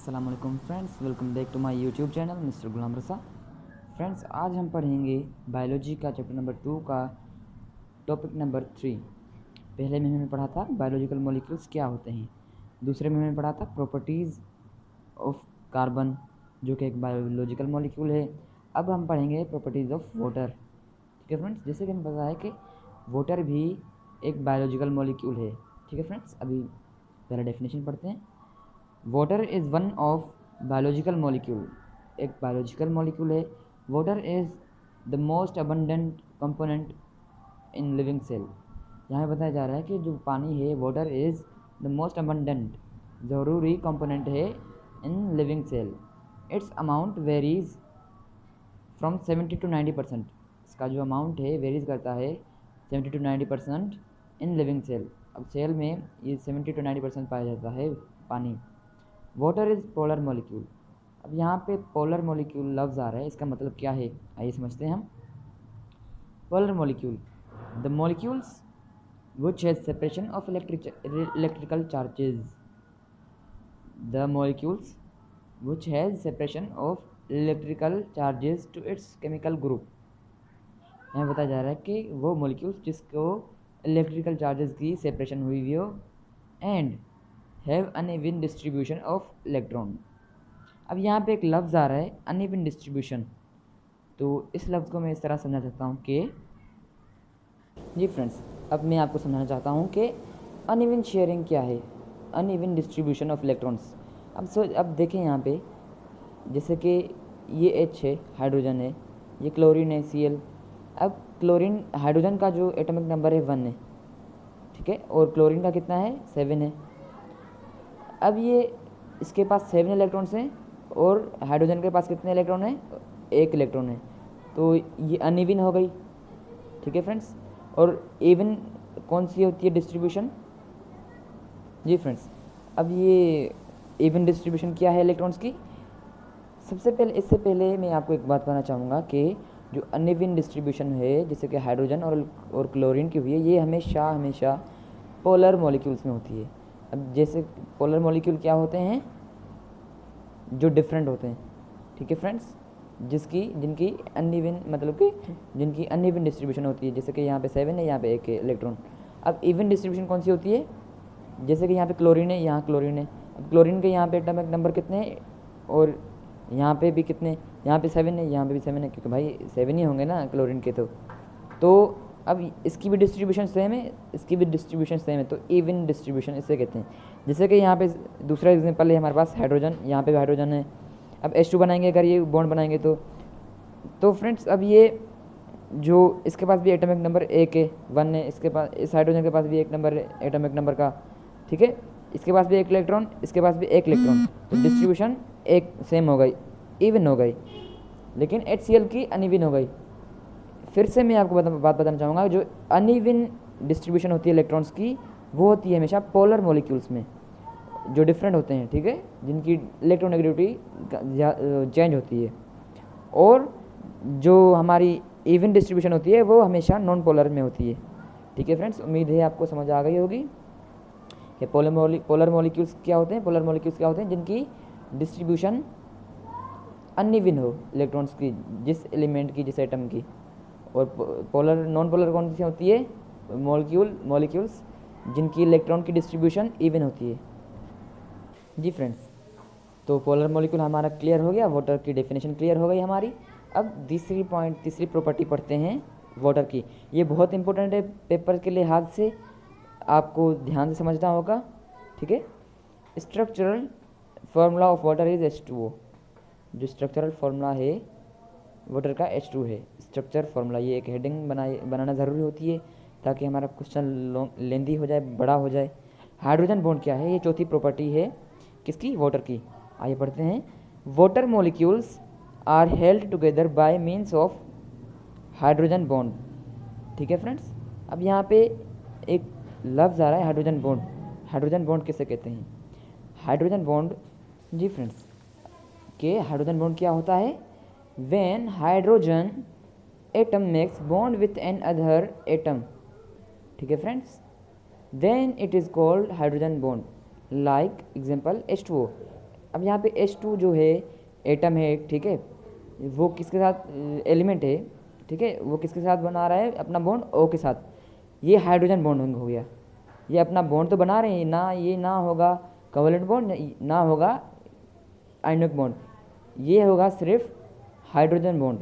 अस्सलाम वालेकुम friends, welcome back to my YouTube channel mister Ghulam Raza. Friends, आज हम पढ़ेंगे बायोलॉजी का चैप्टर नंबर 2 का टॉपिक नंबर 3। पहले में हमने पढ़ा था बायोलॉजिकल मॉलिक्यूल्स क्या होते हैं, दूसरे में हमने पढ़ा था प्रॉपर्टीज़ ऑफ कार्बन जो कि एक बायोलॉजिकल मॉलिक्यूल है। अब हम पढ़ेंगे प्रॉपर्टीज़ ऑफ वाटर। ठीक है फ्रेंड्स, जैसे कि हमें पता है कि वाटर भी एक बायोलॉजिकल मॉलिक्यूल है। ठीक है फ्रेंड्स, अभी पहले डेफिनेशन पढ़ते हैं। Water is one of biological molecule, एक बायोलॉजिकल मॉलिक्यूल है। Water is the most abundant component in living cell. यहाँ बताया जा रहा है कि जो पानी है, water is the most abundant, ज़रूरी कंपोनेंट है in living cell. Its amount varies from 70 to 90%। इसका जो अमाउंट है वेरीज करता है 70 to 90% इन लिविंग सेल। अब सेल में ये 70 to 90% पाया जाता है पानी। Water is polar molecule. अब यहाँ पे पोलर मॉलिक्यूल लफ्ज़ आ रहा है, इसका मतलब क्या है आइए समझते हैं हम। Polar molecule, the molecules which has separation of electrical charges, the molecules which has separation of electrical charges to its chemical group। यहाँ बताया जा रहा है कि वो मॉलिक्यूल्स जिसको इलेक्ट्रिकल चार्जेस की सेपरेशन हुई हो and have uneven distribution of electron. अब यहाँ पे एक लफ्ज़ आ रहा है अनइवन डिस्ट्रीब्यूशन, तो इस लफ्ज़ को मैं इस तरह समझा सकता हूँ कि जी फ्रेंड्स, अब मैं आपको समझाना चाहता हूँ कि अनइवन शेयरिंग क्या है, अनइवन डिस्ट्रीब्यूशन ऑफ इलेक्ट्रॉन्स। अब देखें यहाँ पे, जैसे कि ये H है, हाइड्रोजन है, ये क्लोरीन है Cl। अब क्लोरीन हाइड्रोजन का जो एटॉमिक नंबर है 1 है, ठीक है, और क्लोरीन का कितना है 7 है। अब ये इसके पास 7 इलेक्ट्रॉन्स हैं और हाइड्रोजन के पास कितने इलेक्ट्रॉन हैं, 1 इलेक्ट्रॉन है, तो ये अनइवन हो गई। ठीक है फ्रेंड्स, और इवन कौन सी होती है डिस्ट्रीब्यूशन जी फ्रेंड्स। अब ये इवन डिस्ट्रीब्यूशन क्या है इलेक्ट्रॉन्स की। सबसे पहले, इससे पहले मैं आपको एक बात बताना चाहूँगा कि जो अनइवन डिस्ट्रीब्यूशन है जैसे कि हाइड्रोजन और क्लोरीन की हुई है, ये हमेशा पोलर मॉलिक्यूल्स में होती है। अब जैसे पोलर मॉलिक्यूल क्या होते हैं, जो डिफरेंट होते हैं। ठीक है फ्रेंड्स, जिनकी अनइवन मतलब कि जिनकी अनइवन डिस्ट्रीब्यूशन होती है, जैसे कि यहाँ पे 7 है, यहाँ पे 1 इलेक्ट्रॉन। अब इवन डिस्ट्रीब्यूशन कौन सी होती है, जैसे कि यहाँ पे क्लोरीन है, यहाँ क्लोरीन है। अब क्लोरीन के यहाँ पे एटॉमिक नंबर कितने हैं और यहाँ पे भी कितने, यहाँ पे 7 है, यहाँ पे भी 7 है, क्योंकि भाई 7 ही होंगे ना क्लोरीन के। तो अब इसकी भी डिस्ट्रीब्यूशन सेम है, इसकी भी डिस्ट्रीब्यूशन सेम है, तो इवन डिस्ट्रीब्यूशन इसे कहते हैं। जैसे कि यहाँ पे दूसरा एग्जांपल है हमारे पास हाइड्रोजन, यहाँ पे भी हाइड्रोजन है। अब H2 बनाएंगे, अगर ये बॉन्ड बनाएंगे तो फ्रेंड्स, अब ये जो इसके पास भी एटॉमिक नंबर 1 है, 1 है, इसके पास, इस हाइड्रोजन के पास भी 1 नंबर है एटॉमिक नंबर का। ठीक है, इसके पास भी 1 इलेक्ट्रॉन, इसके पास भी 1 इलेक्ट्रॉन, तो डिस्ट्रीब्यूशन एक सेम हो गई, इवन हो गई, लेकिन HCl की अनइवन हो गई। फिर से मैं आपको बात बताना चाहूँगा, जो अनइवन डिस्ट्रीब्यूशन होती है इलेक्ट्रॉन्स की, वो होती है हमेशा पोलर मॉलिक्यूल्स में, जो डिफरेंट होते हैं, ठीक है, जिनकी इलेक्ट्रोनेगेटिविटी चेंज होती है। और जो हमारी इवन डिस्ट्रीब्यूशन होती है वो हमेशा नॉन पोलर में होती है। ठीक है फ्रेंड्स, उम्मीद है आपको समझ आ गई होगी कि पोलर मॉलिक्यूल्स क्या होते हैं। पोलर मॉलिक्यूल्स क्या होते हैं, जिनकी डिस्ट्रीब्यूशन अनइवन हो इलेक्ट्रॉन्स की, जिस एलिमेंट की, जिस एटम की। और पोलर नॉन पोलर कौन सी होती है, मॉलिक्यूल्स जिनकी इलेक्ट्रॉन की डिस्ट्रीब्यूशन इवन होती है। जी फ्रेंड्स, तो पोलर मॉलिक्यूल हमारा क्लियर हो गया, वाटर की डेफिनेशन क्लियर हो गई हमारी। अब तीसरी प्रॉपर्टी पढ़ते हैं वाटर की। ये बहुत इंपॉर्टेंट है पेपर के लिहाज से, आपको ध्यान से समझना होगा। ठीक है, structural formula of water is H2O। जो स्ट्रक्चरल फार्मूला है वाटर का H2 है, स्ट्रक्चर फार्मूला। ये एक हेडिंग बनाना ज़रूरी होती है ताकि हमारा क्वेश्चन लेंदी हो जाए, बड़ा हो जाए। हाइड्रोजन बॉन्ड क्या है, ये चौथी प्रॉपर्टी है किसकी, वाटर की। आइए पढ़ते हैं। Water molecules are held together by means of hydrogen bond. ठीक है फ्रेंड्स, अब यहाँ पे एक लफ्ज़ आ रहा है हाइड्रोजन बॉन्ड। हाइड्रोजन बॉन्ड किसे कहते हैं, हाइड्रोजन बॉन्ड जी फ्रेंड्स, के हाइड्रोजन बॉन्ड क्या होता है, when hydrogen atom makes bond with an other atom. ठीक है friends, then it is called hydrogen bond. Like example H2O। अब यहाँ पे H2 जो है एटम है, ठीक है, वो किसके साथ एलिमेंट है, ठीक है, वो किसके साथ बना रहा है अपना बॉन्ड, O के साथ। ये हाइड्रोजन बॉन्ड हो गया, ये अपना बॉन्ड तो बना रहे हैं ना, ये ना होगा कोवैलेंट बॉन्ड ना होगा आयनिक बॉन्ड, ये होगा सिर्फ हाइड्रोजन बॉन्ड।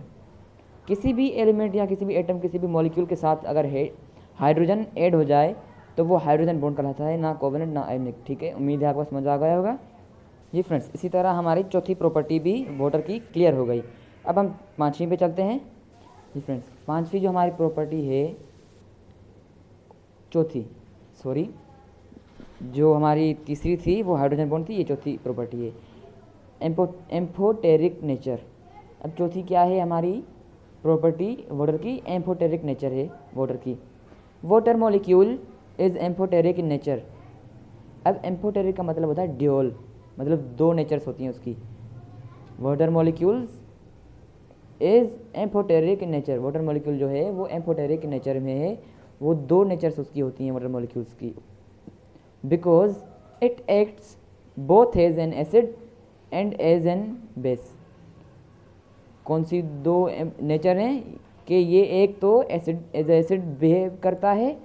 किसी भी एलिमेंट या किसी भी एटम किसी भी मॉलिक्यूल के साथ अगर है हाइड्रोजन ऐड हो जाए तो वो हाइड्रोजन बॉन्ड कहलाता है, ना कोवैलेंट ना आयनिक, ठीक है। उम्मीद है आपको समझ आ गया होगा। जी फ्रेंड्स, इसी तरह हमारी चौथी प्रॉपर्टी भी वाटर की क्लियर हो गई। अब हम पाँचवीं पे चलते हैं। जी फ्रेंड्स, पाँचवीं जो हमारी प्रॉपर्टी है, जो हमारी तीसरी थी वो हाइड्रोजन बॉन्ड थी, ये चौथी प्रॉपर्टी है एम्फोटेरिक नेचर। अब चौथी क्या है हमारी प्रॉपर्टी वाटर की, एम्फोटेरिक नेचर है वाटर की। Water molecule is amphoteric in nature. अब एम्फोटेरिक का मतलब होता है ड्यूअल, मतलब दो नेचर्स होती हैं उसकी। Water molecules is amphoteric in nature, water molecule जो है वो एम्फोटेरिक नेचर में है, वो दो नेचर्स उसकी होती हैं वाटर मॉलिक्यूल्स की। Because it acts both as an acid and as an base. कौन सी दो नेचर हैं कि ये एक तो एसिड एज एसिड बिहेव करता है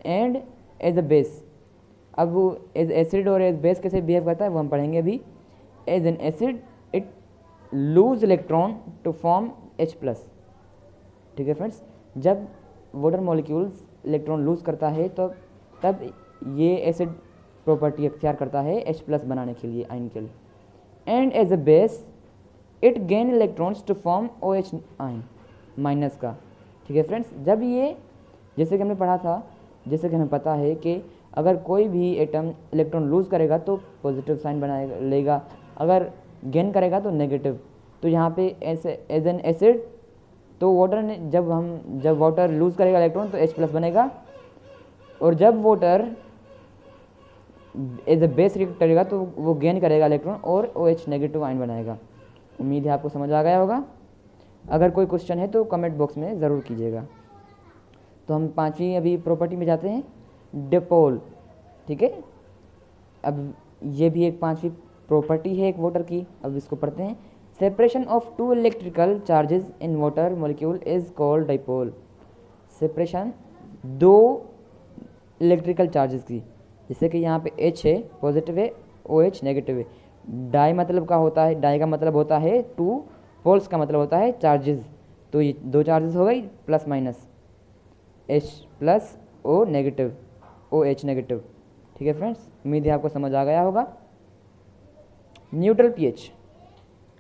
एंड एज अ बेस। अब वो एज एसिड और एज बेस कैसे बिहेव करता है वो हम पढ़ेंगे अभी। As an acid it lose electron to form H+, ठीक है फ्रेंड्स। जब वाटर मॉलिक्यूल्स इलेक्ट्रॉन लूज करता है तो तब ये एसिड प्रॉपर्टी अख्तियार करता है H+ बनाने के लिए, आयन के लिए। And as a base it gain electrons to form OH ion minus का, ठीक है फ्रेंड्स। जब ये जैसे कि हमने पढ़ा था, जैसे कि हमें पता है कि अगर कोई भी एटम इलेक्ट्रॉन लूज करेगा तो पॉजिटिव साइन बनाएगा लेगा, अगर गेन करेगा तो नेगेटिव। तो यहाँ पे एज एन एसिड तो वाटर ने जब वाटर लूज करेगा इलेक्ट्रॉन तो H+ बनेगा, और जब water as a base react करेगा तो वो गेन करेगा इलेक्ट्रॉन और OH नेगेटिव आयन बनाएगा। उम्मीद है आपको समझ आ गया होगा। अगर कोई क्वेश्चन है तो कमेंट बॉक्स में ज़रूर कीजिएगा। तो हम पांचवी अभी प्रॉपर्टी में जाते हैं, डिपोल, ठीक है। अब ये भी एक पांचवी प्रॉपर्टी है एक वाटर की, अब इसको पढ़ते हैं। Separation of two electrical charges in water molecule is called dipole. Separation दो इलेक्ट्रिकल चार्जेस की, जैसे कि यहाँ पे H है पॉजिटिव है, OH नेगेटिव है। डाई मतलब का होता है, डाई का मतलब होता है टू, पोल्स का मतलब होता है चार्जेस। तो ये दो चार्जेस हो गई plus minus, H+ O negative, OH negative, ठीक है फ्रेंड्स। उम्मीद है आपको समझ आ गया होगा। Neutral pH।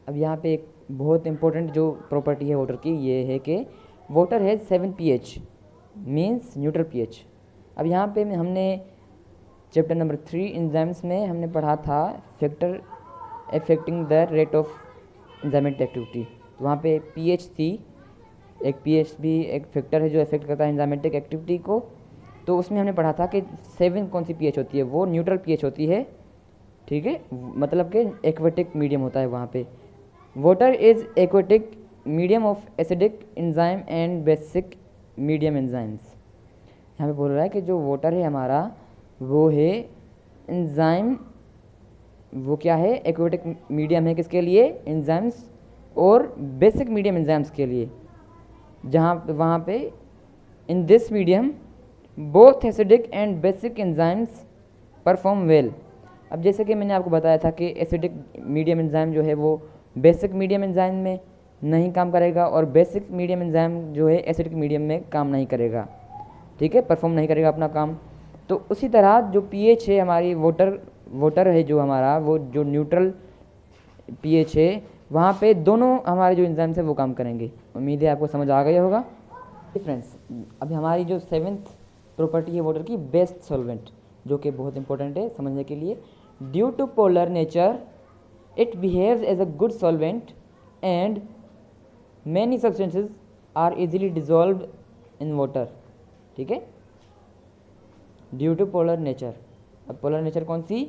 अब यहाँ पे एक बहुत इंपॉर्टेंट जो प्रॉपर्टी है वाटर की ये है कि water has 7 pH means neutral pH। अब यहाँ पे हमने चैप्टर नंबर 3 एंजाइम्स में हमने पढ़ा था factor affecting the rate of enzymatic activity. तो वहाँ पे pH थी, एक pH भी एक फैक्टर है जो अफेक्ट करता है एंजाइमेटिक एक्टिविटी को। तो उसमें हमने पढ़ा था कि 7 कौन सी pH होती है, वो न्यूट्रल pH होती है, ठीक है, मतलब कि एक्वेटिक मीडियम होता है वहाँ पे। Water is aquatic medium of acidic enzyme and basic medium enzymes. यहाँ पे बोल रहा है कि जो वाटर है हमारा वो है एंजाइम, वो क्या है, एक्वेटिक मीडियम है किसके लिए, एंजाइम्स और बेसिक मीडियम एंजाइम्स के लिए। जहाँ वहाँ पे in this medium both acidic and basic enzymes perform well. अब जैसे कि मैंने आपको बताया था कि एसिडिक मीडियम एंजाइम जो है वो बेसिक मीडियम एंजाइम में नहीं काम करेगा और बेसिक मीडियम एंजाइम जो है एसिडिक मीडियम में काम नहीं करेगा, ठीक है, परफॉर्म नहीं करेगा अपना काम। तो उसी तरह जो pH है हमारी वाटर है जो हमारा, वो जो न्यूट्रल pH है वहाँ पे दोनों हमारे जो एंजाइम्स है वो काम करेंगे। उम्मीद है आपको समझ आ गया होगा। फ्रेंड्स, अभी हमारी जो 7th प्रॉपर्टी है वाटर की, बेस्ट सॉल्वेंट, जो कि बहुत इंपॉर्टेंट है समझने के लिए। Due to polar nature it behaves as a good solvent and many substances are easily dissolved in water, ठीक है, ड्यू टू पोलर नेचर। अब पोलर नेचर कौन सी,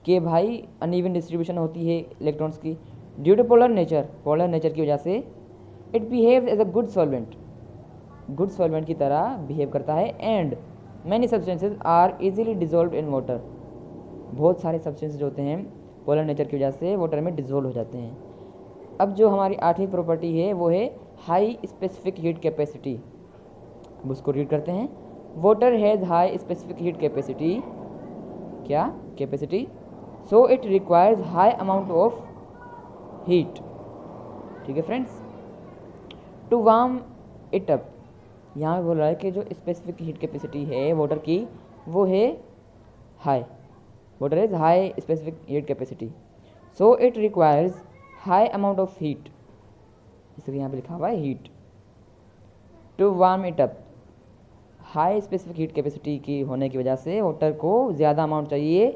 कि भाई अनइवन डिस्ट्रीब्यूशन होती है इलेक्ट्रॉन्स की। ड्यू टू पोलर नेचर की वजह से it behaves as a good solvent की तरह बिहेव करता है। And many substances are easily dissolved in water. बहुत सारे सब्सटेंसेज होते हैं पोलर नेचर की वजह से वाटर में डिजोल्व हो जाते हैं। अब जो हमारी 8वीं प्रॉपर्टी है वो है हाई स्पेसिफिक हीट कैपेसिटी। अब उसको रीड करते हैं। Water has high specific heat capacity, क्या capacity, so it requires high amount of heat. ठीक है friends, to warm it up. यहाँ पे बोल रहा है कि जो स्पेसिफिक हीट कैपेसिटी है वाटर की वो है high, water is high specific heat capacity, so it requires high amount of heat, इसलिए यहाँ पे लिखा हुआ है heat. To warm it up, high specific heat capacity की होने की वजह से वाटर को ज़्यादा अमाउंट चाहिए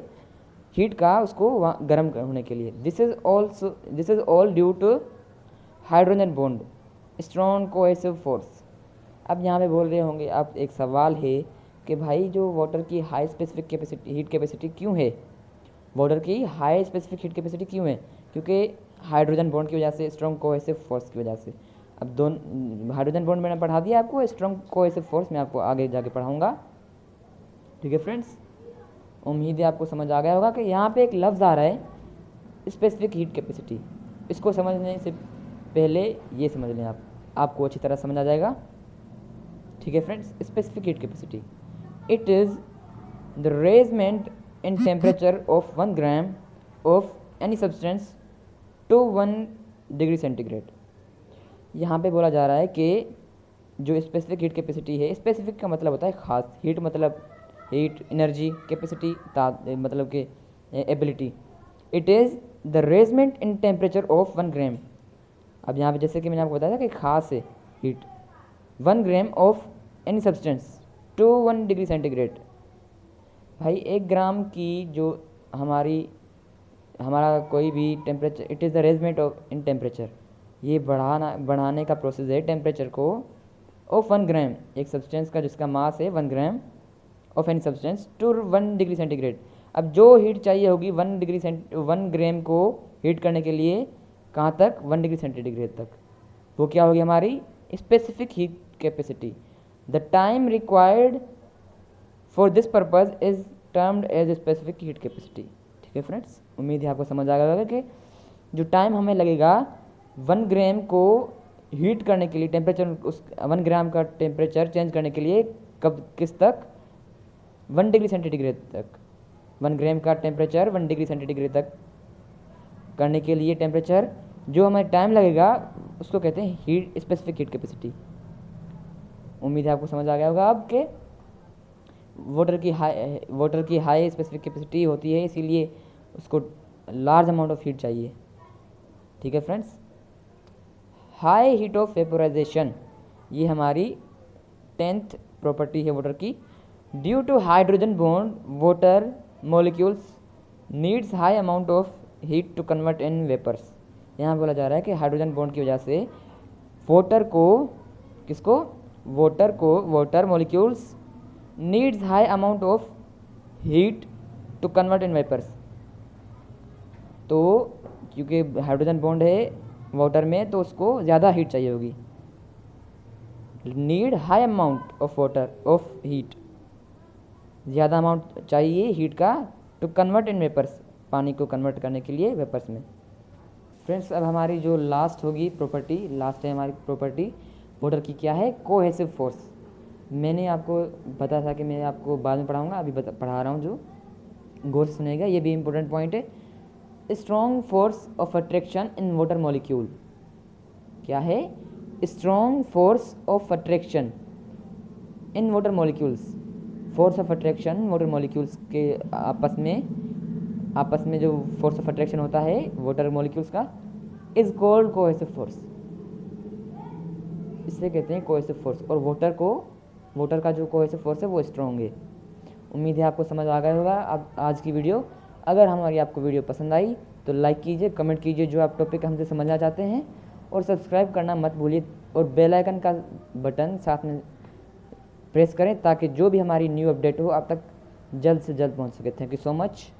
हीट का उसको गर्म होने के लिए। This is all due to hydrogen bond strong cohesive force. अब यहाँ पे बोल रहे होंगे आप, एक सवाल है कि भाई जो वाटर की high specific capacity heat capacity क्यों है, वाटर की हाई स्पेसिफिक हीट कैपेसिटी क्यों है, क्योंकि हाइड्रोजन बॉन्ड की वजह से, स्ट्रॉन्ग कोहेसिव फोर्स की वजह से। अब दोनों हाइड्रोजन बॉन्ड मैंने पढ़ा दिया आपको, स्ट्रॉन्ग कोहेसिव फोर्स मैं आपको आगे जाके पढ़ाऊँगा। ठीक है फ्रेंड्स, उम्मीद है आपको समझ आ गया होगा कि यहाँ पे एक लफ्ज़ आ रहा है स्पेसिफिक हीट कैपेसिटी। इसको समझने से पहले ये समझ लें आप, आपको अच्छी तरह समझ आ जाएगा। ठीक है friends, specific heat capacity, it is the raisement in temperature of 1 gram of any substance to 1 degree centigrade. यहाँ पे बोला जा रहा है कि जो स्पेसिफिक हीट कैपेसिटी है, स्पेसिफिक का मतलब होता है खास, हीट मतलब हीट एनर्जी, कैपेसिटी मतलब कि ability. It is the raisement in temperature of 1 gram. अब यहाँ पे जैसे कि मैंने आपको बताया था कि खास है heat, 1 gram of any substance to 1 degree centigrade. भाई 1 ग्राम की जो हमारा कोई भी temperature, it is the raisement of in temperature, ये बढ़ाने का प्रोसेस है टेम्परेचर को ऑफ 1 ग्राम, एक सब्सटेंस का जिसका मास है 1 gram of any substance to 1 degree centigrade. अब जो हीट चाहिए होगी 1 ग्राम को हीट करने के लिए कहाँ तक, 1 डिग्री सेंटीग्रेड तक, वो क्या होगी हमारी specific heat capacity. The time required for this purpose is termed as specific heat capacity. ठीक है फ्रेंड्स, उम्मीद है आपको समझ आ गया होगा कि जो टाइम हमें लगेगा 1 ग्राम को हीट करने के लिए, टेम्परेचर उस 1 ग्राम का टेम्परेचर चेंज करने के लिए कब किस तक, 1 डिग्री सेंटीग्रेड तक। 1 ग्राम का टेम्परेचर 1 डिग्री सेंटीग्रेड तक करने के लिए टेम्परेचर जो हमें टाइम लगेगा उसको कहते हैं हीट स्पेसिफिक हीट कैपेसिटी। उम्मीद है आपको समझ आ गया होगा अब के वाटर की हाई स्पेसिफिक कैपेसिटी होती है, इसीलिए उसको लार्ज अमाउंट ऑफ हीट चाहिए। ठीक है friends, high heat of vaporisation, ये हमारी 10th प्रॉपर्टी है वाटर की। Due to hydrogen bond water molecules needs high amount of heat to convert in vapours. यहाँ बोला जा रहा है कि हाइड्रोजन बॉन्ड की वजह से water molecules needs high amount of heat to convert in vapours. तो क्योंकि हाइड्रोजन बॉन्ड है वाटर में तो उसको ज़्यादा हीट चाहिए होगी, need high amount of heat, ज़्यादा अमाउंट चाहिए हीट का टू कन्वर्ट इन वेपर्स, पानी को कन्वर्ट करने के लिए वेपर्स में। फ्रेंड्स, अब हमारी जो लास्ट होगी प्रॉपर्टी, लास्ट है हमारी प्रॉपर्टी वाटर की, क्या है, कोहेसिव फोर्स। मैंने आपको बताया था कि मैं आपको बाद में पढ़ाऊँगा, अभी पढ़ा रहा हूँ, जो गौर से सुनेगा, ये भी इम्पोर्टेंट पॉइंट है। Strong force of attraction in water molecule, क्या है, strong force of attraction in water molecules. Force of attraction water molecules के आपस में जो फोर्स ऑफ अट्रैक्शन होता है वाटर मॉलिक्यूल्स का, इज कॉल्ड कोहेसिव फोर्स, इसे कहते हैं कोहेसिव फोर्स। और वाटर का जो कोहेसिव फोर्स है वो स्ट्रॉन्ग है। उम्मीद है आपको समझ आ गया होगा अब आज की वीडियो। अगर हमारी आपको वीडियो पसंद आई तो लाइक कीजिए, कमेंट कीजिए जो आप टॉपिक हमसे समझना चाहते हैं, और सब्सक्राइब करना मत भूलिए, और बेल आइकन का बटन साथ में प्रेस करें ताकि जो भी हमारी न्यू अपडेट हो आप तक जल्द से जल्द पहुंच सके। Thank you so much.